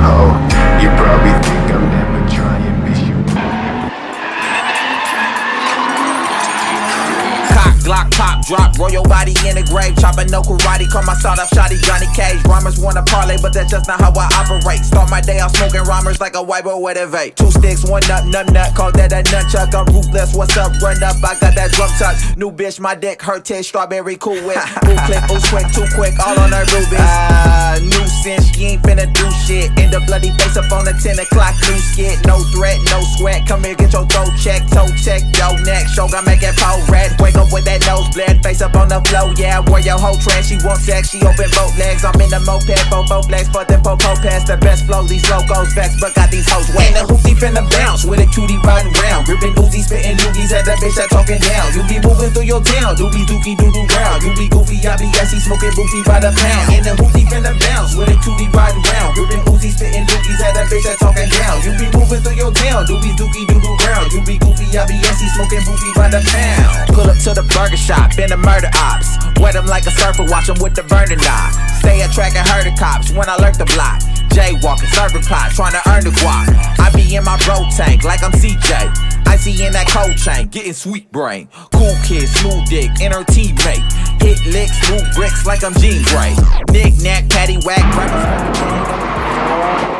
Oh, you probably think I'm never trying, miss you. Cock, Glock, pop, drop, roll your body in the grave. Chopping no karate, call my sawed off shotty Johnny Cage. Rhymers wanna parlay, but that's just not how I operate. Start my day off smoking rhymers like a white boy with a vape. 2 sticks, 1 nut, call that a nunchuck. I'm ruthless, what's up, run up, I got that drum tuck. New bitch, my dick hurt, taste strawberry cool whip. Ooh click, ooh quick, too quick, all on her rubies. Nuisance, she ain't finna do shit. End up bloody face up on the 10 o'clock new skit. No threat, no sweat, come here, get your throat check, toe check, yo neck. Shogun make it pole red, wake up with that nose bled, face up on the floor, yeah, I wore your whole trash. She wants sex, she open both legs. I'm in the moped, both legs, for the popo pass. The best flows, these locos vex, but got these hoes wet. And the hoopty finna bounce with a cutie riding round. Gripping Uzi, spitting loogies at that bitch that talking down. You be moving through your town, doobie dookie doo doo round. You be goofy, I be assy, smoking boofy by the pound. And the hoopty finna bounce with a cutie riding round. Gripping Uzi, spitting loogies at that bitch that talking down. You be moving through your town, doobie dookie doo doo round. You be goofy, I be assy, smoking boofy by the pound. Pull up to the burger shop, been the murder ops. Wet them like a surfer, watch them with the burner knob. Stay at track and herd the cops when I lurk the block. Jaywalking, serving pot, trying to earn the guap. I be in my bro tank like I'm CJ. Icy in that cold chain, getting sweet brain. Cool kid, smooth dick, and her teammate. Hit licks, move bricks like I'm Jean Grey. Knick-knack, paddywhack, breakfast.